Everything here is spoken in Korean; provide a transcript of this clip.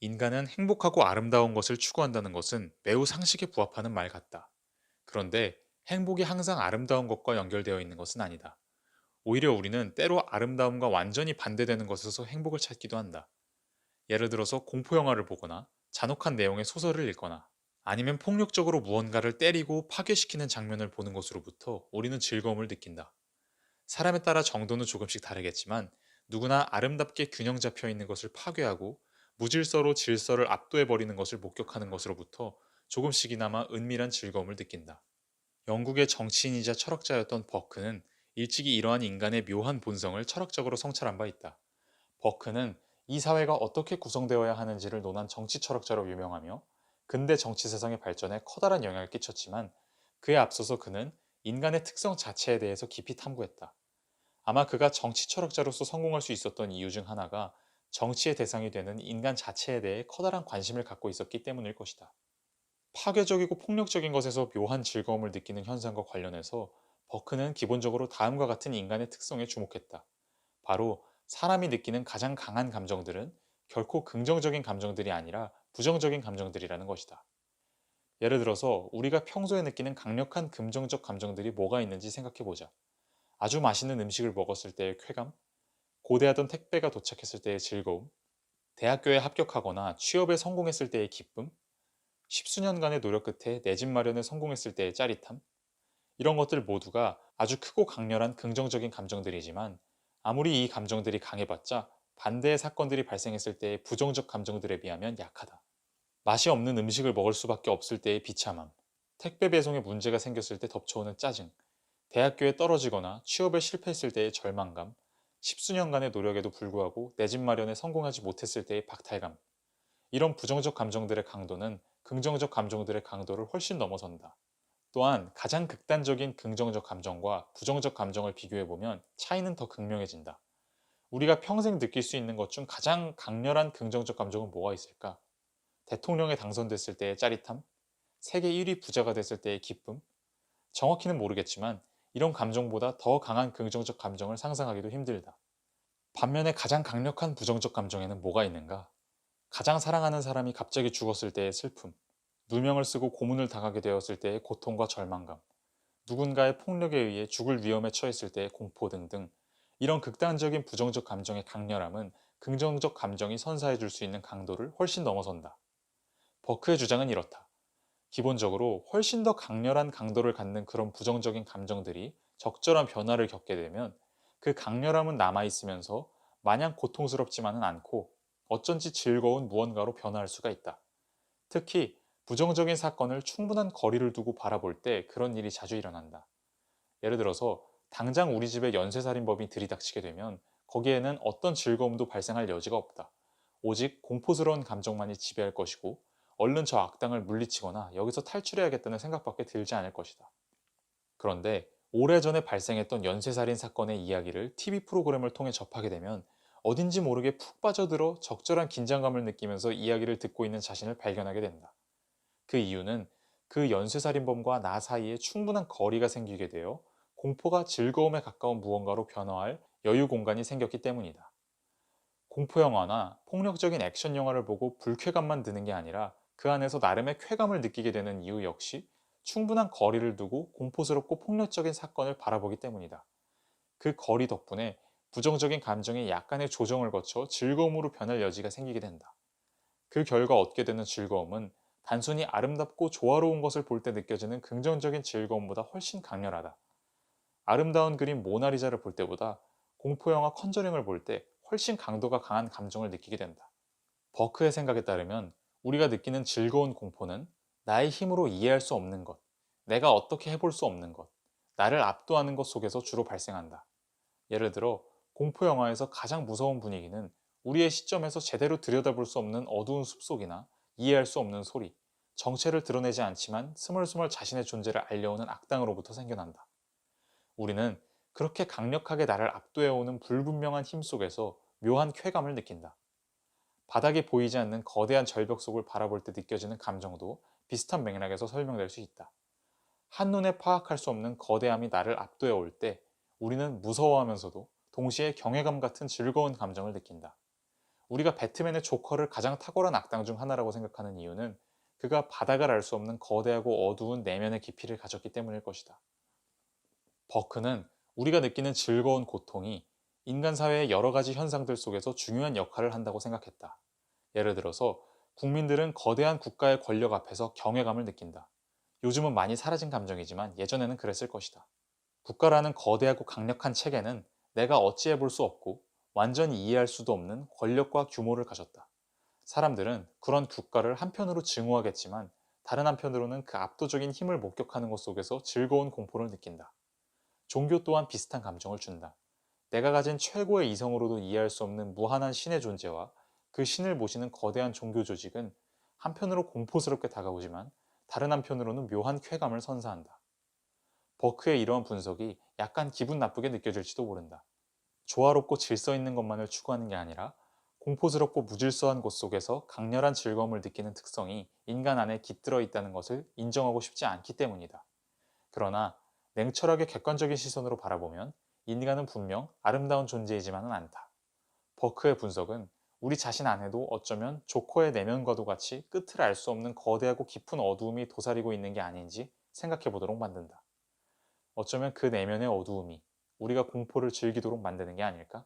인간은 행복하고 아름다운 것을 추구한다는 것은 매우 상식에 부합하는 말 같다. 그런데 행복이 항상 아름다운 것과 연결되어 있는 것은 아니다. 오히려 우리는 때로 아름다움과 완전히 반대되는 것에서 행복을 찾기도 한다. 예를 들어서 공포 영화를 보거나 잔혹한 내용의 소설을 읽거나 아니면 폭력적으로 무언가를 때리고 파괴시키는 장면을 보는 것으로부터 우리는 즐거움을 느낀다. 사람에 따라 정도는 조금씩 다르겠지만 누구나 아름답게 균형 잡혀 있는 것을 파괴하고 무질서로 질서를 압도해버리는 것을 목격하는 것으로부터 조금씩이나마 은밀한 즐거움을 느낀다. 영국의 정치인이자 철학자였던 버크는 일찍이 이러한 인간의 묘한 본성을 철학적으로 성찰한 바 있다. 버크는 이 사회가 어떻게 구성되어야 하는지를 논한 정치 철학자로 유명하며 근대 정치 세상의 발전에 커다란 영향을 끼쳤지만 그에 앞서서 그는 인간의 특성 자체에 대해서 깊이 탐구했다. 아마 그가 정치 철학자로서 성공할 수 있었던 이유 중 하나가 정치의 대상이 되는 인간 자체에 대해 커다란 관심을 갖고 있었기 때문일 것이다. 파괴적이고 폭력적인 것에서 묘한 즐거움을 느끼는 현상과 관련해서 버크는 기본적으로 다음과 같은 인간의 특성에 주목했다. 바로 사람이 느끼는 가장 강한 감정들은 결코 긍정적인 감정들이 아니라 부정적인 감정들이라는 것이다. 예를 들어서 우리가 평소에 느끼는 강력한 긍정적 감정들이 뭐가 있는지 생각해 보자. 아주 맛있는 음식을 먹었을 때의 쾌감, 고대하던 택배가 도착했을 때의 즐거움, 대학교에 합격하거나 취업에 성공했을 때의 기쁨, 십수년간의 노력 끝에 내 집 마련에 성공했을 때의 짜릿함, 이런 것들 모두가 아주 크고 강렬한 긍정적인 감정들이지만 아무리 이 감정들이 강해봤자 반대의 사건들이 발생했을 때의 부정적 감정들에 비하면 약하다. 맛이 없는 음식을 먹을 수밖에 없을 때의 비참함, 택배 배송에 문제가 생겼을 때 덮쳐오는 짜증, 대학교에 떨어지거나 취업에 실패했을 때의 절망감, 십수년간의 노력에도 불구하고 내 집 마련에 성공하지 못했을 때의 박탈감, 이런 부정적 감정들의 강도는 긍정적 감정들의 강도를 훨씬 넘어선다. 또한 가장 극단적인 긍정적 감정과 부정적 감정을 비교해보면 차이는 더 극명해진다. 우리가 평생 느낄 수 있는 것 중 가장 강렬한 긍정적 감정은 뭐가 있을까? 대통령에 당선됐을 때의 짜릿함? 세계 1위 부자가 됐을 때의 기쁨? 정확히는 모르겠지만 이런 감정보다 더 강한 긍정적 감정을 상상하기도 힘들다. 반면에 가장 강력한 부정적 감정에는 뭐가 있는가? 가장 사랑하는 사람이 갑자기 죽었을 때의 슬픔, 누명을 쓰고 고문을 당하게 되었을 때의 고통과 절망감, 누군가의 폭력에 의해 죽을 위험에 처했을 때의 공포 등등, 이런 극단적인 부정적 감정의 강렬함은 긍정적 감정이 선사해 줄 수 있는 강도를 훨씬 넘어선다. 버크의 주장은 이렇다. 기본적으로 훨씬 더 강렬한 강도를 갖는 그런 부정적인 감정들이 적절한 변화를 겪게 되면 그 강렬함은 남아있으면서 마냥 고통스럽지만은 않고 어쩐지 즐거운 무언가로 변화할 수가 있다. 특히 부정적인 사건을 충분한 거리를 두고 바라볼 때 그런 일이 자주 일어난다. 예를 들어서 당장 우리 집에 연쇄살인범이 들이닥치게 되면 거기에는 어떤 즐거움도 발생할 여지가 없다. 오직 공포스러운 감정만이 지배할 것이고 얼른 저 악당을 물리치거나 여기서 탈출해야겠다는 생각밖에 들지 않을 것이다. 그런데 오래전에 발생했던 연쇄살인 사건의 이야기를 TV 프로그램을 통해 접하게 되면 어딘지 모르게 푹 빠져들어 적절한 긴장감을 느끼면서 이야기를 듣고 있는 자신을 발견하게 된다. 그 이유는 그 연쇄살인범과 나 사이에 충분한 거리가 생기게 되어 공포가 즐거움에 가까운 무언가로 변화할 여유 공간이 생겼기 때문이다. 공포 영화나 폭력적인 액션 영화를 보고 불쾌감만 드는 게 아니라 그 안에서 나름의 쾌감을 느끼게 되는 이유 역시 충분한 거리를 두고 공포스럽고 폭력적인 사건을 바라보기 때문이다. 그 거리 덕분에 부정적인 감정이 약간의 조정을 거쳐 즐거움으로 변할 여지가 생기게 된다. 그 결과 얻게 되는 즐거움은 단순히 아름답고 조화로운 것을 볼 때 느껴지는 긍정적인 즐거움보다 훨씬 강렬하다. 아름다운 그림 모나리자를 볼 때보다 공포영화 컨저링을 볼 때 훨씬 강도가 강한 감정을 느끼게 된다. 버크의 생각에 따르면 우리가 느끼는 즐거운 공포는 나의 힘으로 이해할 수 없는 것, 내가 어떻게 해볼 수 없는 것, 나를 압도하는 것 속에서 주로 발생한다. 예를 들어 공포 영화에서 가장 무서운 분위기는 우리의 시점에서 제대로 들여다볼 수 없는 어두운 숲속이나 이해할 수 없는 소리, 정체를 드러내지 않지만 스멀스멀 자신의 존재를 알려오는 악당으로부터 생겨난다. 우리는 그렇게 강력하게 나를 압도해오는 불분명한 힘 속에서 묘한 쾌감을 느낀다. 바닥에 보이지 않는 거대한 절벽 속을 바라볼 때 느껴지는 감정도 비슷한 맥락에서 설명될 수 있다. 한눈에 파악할 수 없는 거대함이 나를 압도해 올 때 우리는 무서워하면서도 동시에 경외감 같은 즐거운 감정을 느낀다. 우리가 배트맨의 조커를 가장 탁월한 악당 중 하나라고 생각하는 이유는 그가 바닥을 알 수 없는 거대하고 어두운 내면의 깊이를 가졌기 때문일 것이다. 버크는 우리가 느끼는 즐거운 고통이 인간 사회의 여러 가지 현상들 속에서 중요한 역할을 한다고 생각했다. 예를 들어서 국민들은 거대한 국가의 권력 앞에서 경외감을 느낀다. 요즘은 많이 사라진 감정이지만 예전에는 그랬을 것이다. 국가라는 거대하고 강력한 체계는 내가 어찌해 볼 수 없고 완전히 이해할 수도 없는 권력과 규모를 가졌다. 사람들은 그런 국가를 한편으로 증오하겠지만 다른 한편으로는 그 압도적인 힘을 목격하는 것 속에서 즐거운 공포를 느낀다. 종교 또한 비슷한 감정을 준다. 내가 가진 최고의 이성으로도 이해할 수 없는 무한한 신의 존재와 그 신을 모시는 거대한 종교 조직은 한편으로 공포스럽게 다가오지만 다른 한편으로는 묘한 쾌감을 선사한다. 버크의 이러한 분석이 약간 기분 나쁘게 느껴질지도 모른다. 조화롭고 질서 있는 것만을 추구하는 게 아니라 공포스럽고 무질서한 곳 속에서 강렬한 즐거움을 느끼는 특성이 인간 안에 깃들어 있다는 것을 인정하고 싶지 않기 때문이다. 그러나 냉철하게 객관적인 시선으로 바라보면 인간은 분명 아름다운 존재이지만은 않다. 버크의 분석은 우리 자신 안에도 어쩌면 조커의 내면과도 같이 끝을 알 수 없는 거대하고 깊은 어두움이 도사리고 있는 게 아닌지 생각해 보도록 만든다. 어쩌면 그 내면의 어두움이 우리가 공포를 즐기도록 만드는 게 아닐까?